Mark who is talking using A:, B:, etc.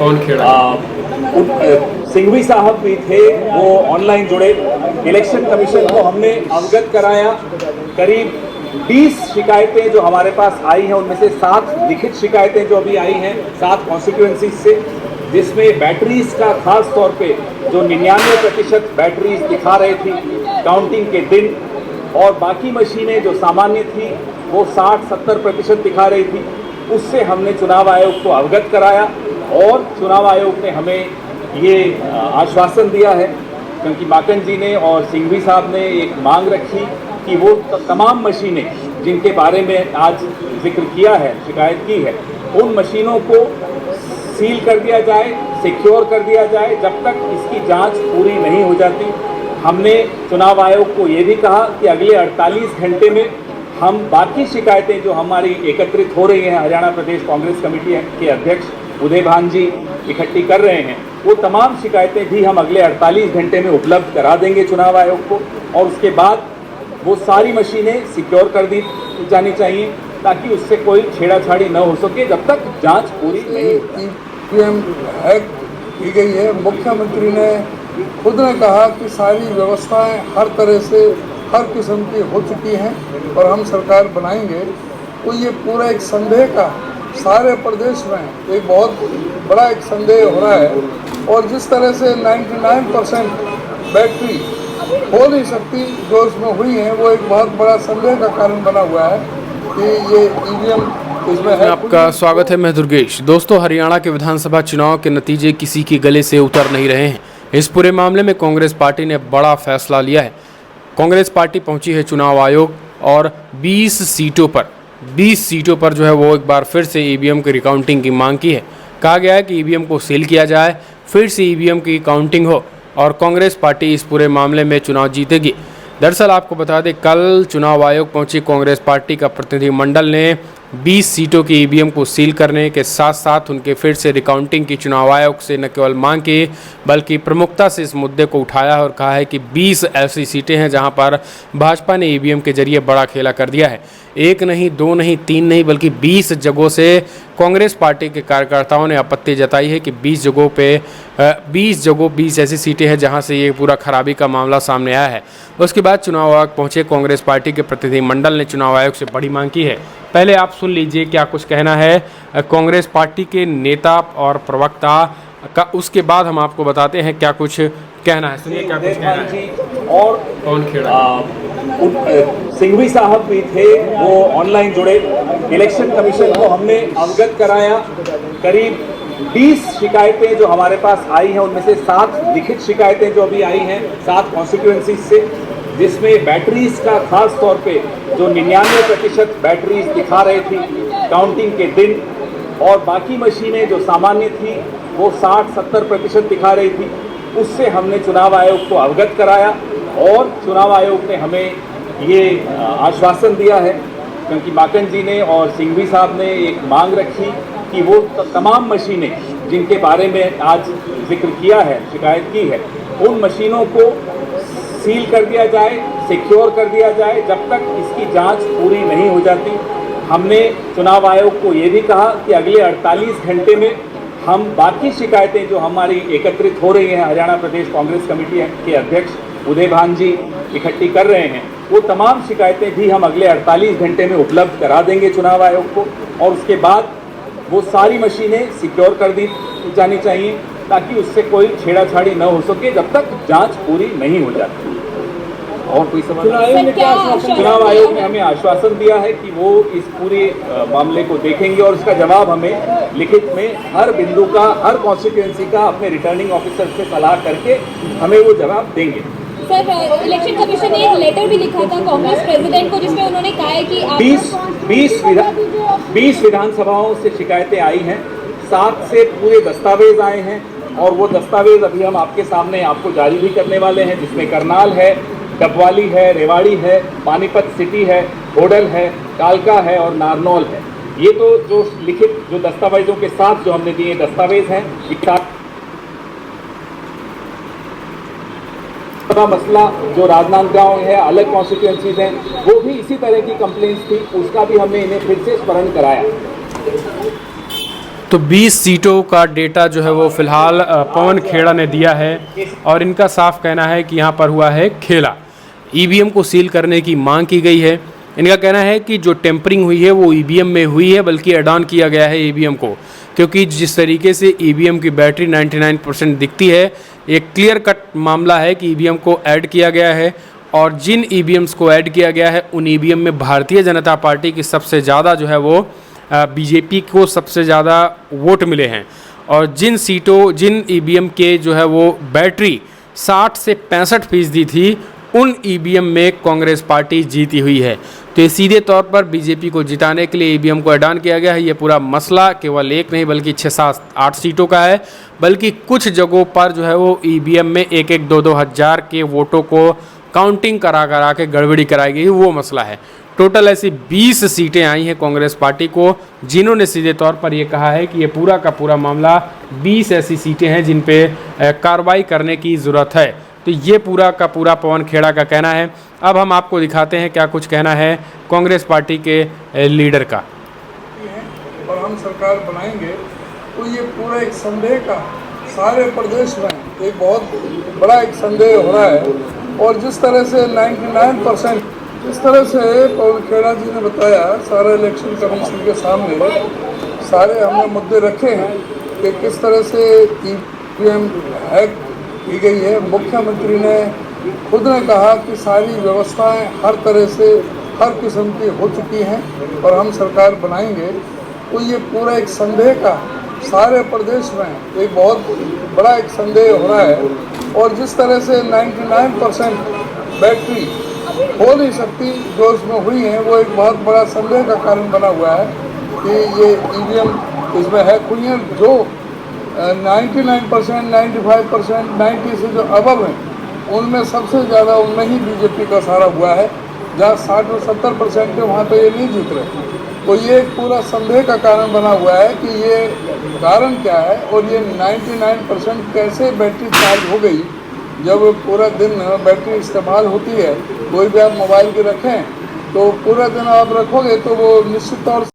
A: कौन खेड़ा?
B: सिंघवी साहब भी थे, वो ऑनलाइन जुड़े। इलेक्शन कमीशन को हमने अवगत कराया। करीब 20 शिकायतें जो हमारे पास आई हैं, उनमें से 7 लिखित शिकायतें जो अभी आई हैं 7 कॉन्स्टिट्यूएंसीज से, जिसमें बैटरीज का खास तौर पे जो 99% बैटरीज दिखा रही थी काउंटिंग के दिन, और बाकी मशीनें जो सामान्य थी वो 60-70% दिखा रही थी। उससे हमने चुनाव आयोग को अवगत कराया और चुनाव आयोग ने हमें ये आश्वासन दिया है, क्योंकि माकन जी ने और सिंघवी साहब ने एक मांग रखी कि वो तमाम मशीनें जिनके बारे में आज जिक्र किया है, शिकायत की है, उन मशीनों को सील कर दिया जाए, सिक्योर कर दिया जाए जब तक इसकी जांच पूरी नहीं हो जाती। हमने चुनाव आयोग को ये भी कहा कि अगले 48 घंटे में हम बाकी शिकायतें जो हमारी एकत्रित हो रही हैं, हरियाणा प्रदेश कांग्रेस कमेटी के अध्यक्ष उदय भान जी इकट्ठी कर रहे हैं, वो तमाम शिकायतें भी हम अगले 48 घंटे में उपलब्ध करा देंगे चुनाव आयोग को। और उसके बाद वो सारी मशीनें सिक्योर कर दी जानी चाहिए ताकि उससे कोई छेड़ाछाड़ी न हो सके जब तक जांच पूरी नहीं होती।
C: ईवीएम हैक की गई है। मुख्यमंत्री ने खुद ने कहा कि सारी व्यवस्थाएं हर तरह से हर किस्म की हो चुकी हैं और हम सरकार बनाएंगे। तो ये पूरा एक संदेह का सारे प्रदेश में एक बहुत बड़ा एक संदेह हो रहा है, और जिस तरह से 99% बैटरी हो नहीं सकती जो इसमें हुई है, वो एक बहुत बड़ा संदेह का कारण बना हुआ है कि ये ईवीएम इसमें है।
A: आपका स्वागत है, मैं दुर्गेश। दोस्तों, हरियाणा के विधानसभा चुनाव के नतीजे किसी के गले से उतर नहीं रहे हैं। इस पूरे मामले में कांग्रेस पार्टी ने बड़ा फैसला लिया है। कांग्रेस पार्टी पहुंची है चुनाव आयोग और 20 सीटों पर जो है वो एक बार फिर से ईवीएम की रिकाउंटिंग की मांग की है। कहा गया है कि ईवीएम को सील किया जाए, फिर से ईवीएम की काउंटिंग हो और कांग्रेस पार्टी इस पूरे मामले में चुनाव जीतेगी। दरअसल आपको बता दें, कल चुनाव आयोग पहुंची कांग्रेस पार्टी का प्रतिनिधिमंडल ने 20 सीटों की ईवीएम को सील करने के साथ साथ उनके फिर से रिकाउंटिंग की चुनाव आयोग से न केवल मांग की, बल्कि प्रमुखता से इस मुद्दे को उठाया और कहा है कि 20 ऐसी सीटें हैं जहां पर भाजपा ने ईवीएम के जरिए बड़ा खेला कर दिया है। 1 नहीं, 2 नहीं, 3 नहीं, बल्कि 20 जगहों से कांग्रेस पार्टी के कार्यकर्ताओं ने आपत्ति जताई है कि 20 जगहों 20 ऐसी सीटें हैं जहां से ये पूरा खराबी का मामला सामने आया है। उसके बाद चुनाव आयोग पहुंचे कांग्रेस पार्टी के प्रतिनिधिमंडल ने चुनाव आयोग से बड़ी मांग की है। पहले आप सुन लीजिए क्या कुछ कहना है कांग्रेस पार्टी के नेता और प्रवक्ता का, उसके बाद हम आपको बताते हैं क्या कुछ कहना है। सुनिए क्या कुछ कहना है।
B: और
A: कौन खेड़ा?
B: सिंघवी साहब भी थे, वो ऑनलाइन जुड़े। इलेक्शन कमीशन को हमने अवगत कराया। करीब 20 शिकायतें जो हमारे पास आई हैं, उनमें से 7 लिखित शिकायतें जो अभी आई हैं 7 कॉन्स्टिट्यूएंसीज से, जिसमें बैटरीज का खास तौर पे जो 99% बैटरीज दिखा रही थी काउंटिंग के दिन, और बाकी मशीनें जो सामान्य थी वो 60-70% दिखा रही थी। उससे हमने चुनाव आयोग को अवगत कराया और चुनाव आयोग ने हमें ये आश्वासन दिया है, क्योंकि माकन जी ने और सिंघवी साहब ने एक मांग रखी कि वो तमाम मशीनें जिनके बारे में आज जिक्र किया है, शिकायत की है, उन मशीनों को सील कर दिया जाए, सिक्योर कर दिया जाए जब तक इसकी जांच पूरी नहीं हो जाती। हमने चुनाव आयोग को ये भी कहा कि अगले 48 घंटे में हम बाकी शिकायतें जो हमारी एकत्रित हो रही हैं, हरियाणा प्रदेश कांग्रेस कमेटी के अध्यक्ष उदय भान जी इकट्ठी कर रहे हैं, वो तमाम शिकायतें भी हम अगले 48 घंटे में उपलब्ध करा देंगे चुनाव आयोग को। और उसके बाद वो सारी मशीनें सिक्योर कर दी जानी चाहिए ताकि उससे कोई छेड़ाछाड़ी न हो सके जब तक जांच पूरी नहीं हो जाती। और कोई सवाल? चुनाव आयोग ने हमें आश्वासन दिया है कि वो इस पूरे मामले को देखेंगे और इसका जवाब हमें लिखित में हर बिंदु का, हर कॉन्स्टिट्यूएंसी का अपने रिटर्निंग ऑफिसर से सलाह करके हमें वो जवाब देंगे।
D: सर, इलेक्शन कमीशन ने एक लेटर भी लिखा था कांग्रेस प्रेसिडेंट को, जिसमें उन्होंने कहा है कि
B: 20 विधानसभाओं से शिकायतें आई हैं, 7 से पूरे दस्तावेज आए हैं, और वो दस्तावेज अभी हम आपके सामने आपको जारी भी करने वाले हैं, जिसमें करनाल है, डबवाली है, रेवाड़ी है, पानीपत सिटी है, होडल है, कालका है और नारनौल है। ये तो जो लिखित जो दस्तावेजों के साथ जो हमने दिए दस्तावेज हैं, का मसला जो राजनांदगांव है, अलग कॉन्स्टिट्यूएंसीज हैं, वो भी इसी तरह की कंप्लेंट्स थी, उसका भी हमने इन्हें फिर से स्मरण कराया।
A: तो 20 सीटों का डेटा जो है वो फिलहाल पवन खेड़ा ने दिया है और इनका साफ कहना है कि यहाँ पर हुआ है खेला। ईवीएम को सील करने की मांग की गई है। इनका कहना है कि जो टेम्परिंग हुई है वो ईवीएम में हुई है, बल्कि एड ऑन किया गया है ईवीएम को, क्योंकि जिस तरीके से ईवीएम की बैटरी 99% दिखती है, एक क्लियर कट मामला है कि ईवीएम को ऐड किया गया है और जिन ईवीएम्स को ऐड किया गया है उन ईवीएम में भारतीय जनता पार्टी की सबसे ज़्यादा जो है वो बीजेपी को सबसे ज़्यादा वोट मिले हैं और जिन ईवीएम के जो है वो बैटरी 60 से 65% थी, उन ईवीएम में कांग्रेस पार्टी जीती हुई है। तो ये सीधे तौर पर बीजेपी को जिताने के लिए ईवीएम को ऐड ऑन किया गया है। ये पूरा मसला केवल एक नहीं बल्कि 6, 7, 8 सीटों का है, बल्कि कुछ जगहों पर जो है वो ईवीएम में 1-1, 2-2 हज़ार के वोटों को काउंटिंग करा के गड़बड़ी कराई गई, वो मसला है। टोटल ऐसी 20 सीटें आई हैं कांग्रेस पार्टी को, जिन्होंने सीधे तौर पर ये कहा है कि ये पूरा का पूरा मामला 20 ऐसी सीटें हैं जिन पे कार्रवाई करने की ज़रूरत है। तो ये पूरा का पूरा पवन खेड़ा का कहना है। अब हम आपको दिखाते हैं क्या कुछ कहना है कांग्रेस पार्टी के लीडर का।
C: और हम सरकार बनाएंगे तो ये पूरा एक संदेह का सारे प्रदेश में एक बहुत बड़ा एक संदेह हो रहा है। और जिस तरह से 99% जिस तरह से पवन खेड़ा जी ने बताया, सारा इलेक्शन कमीशन के सामने सारे हमने मुद्दे रखे हैं कि किस तरह से ईवीएम हैक की गई है। मुख्यमंत्री ने खुद ने कहा कि सारी व्यवस्थाएं हर तरह से हर किस्म की हो चुकी हैं और हम सरकार बनाएंगे तो ये पूरा एक संदेह का सारे प्रदेश में एक बहुत बड़ा एक संदेह हो रहा है। और जिस तरह से 99% बैटरी हो नहीं सकती जो इसमें हुई है, वो एक बहुत बड़ा संदेह का कारण बना हुआ है कि ये ईवीएम इसमें हैक हुई है। जो 99%, 95%, 90 से जो अबव हैं उनमें सबसे ज़्यादा उनमें ही बीजेपी का सहारा हुआ है। जहाँ 60 और 70% के वहाँ पे ये नहीं जीत रहे। तो ये एक पूरा संदेह का कारण बना हुआ है कि ये कारण क्या है और ये 99% कैसे बैटरी चार्ज हो गई। जब पूरा दिन बैटरी इस्तेमाल होती है, कोई भी आप मोबाइल के रखें तो पूरा दिन आप रखोगे तो वो निश्चित तौर से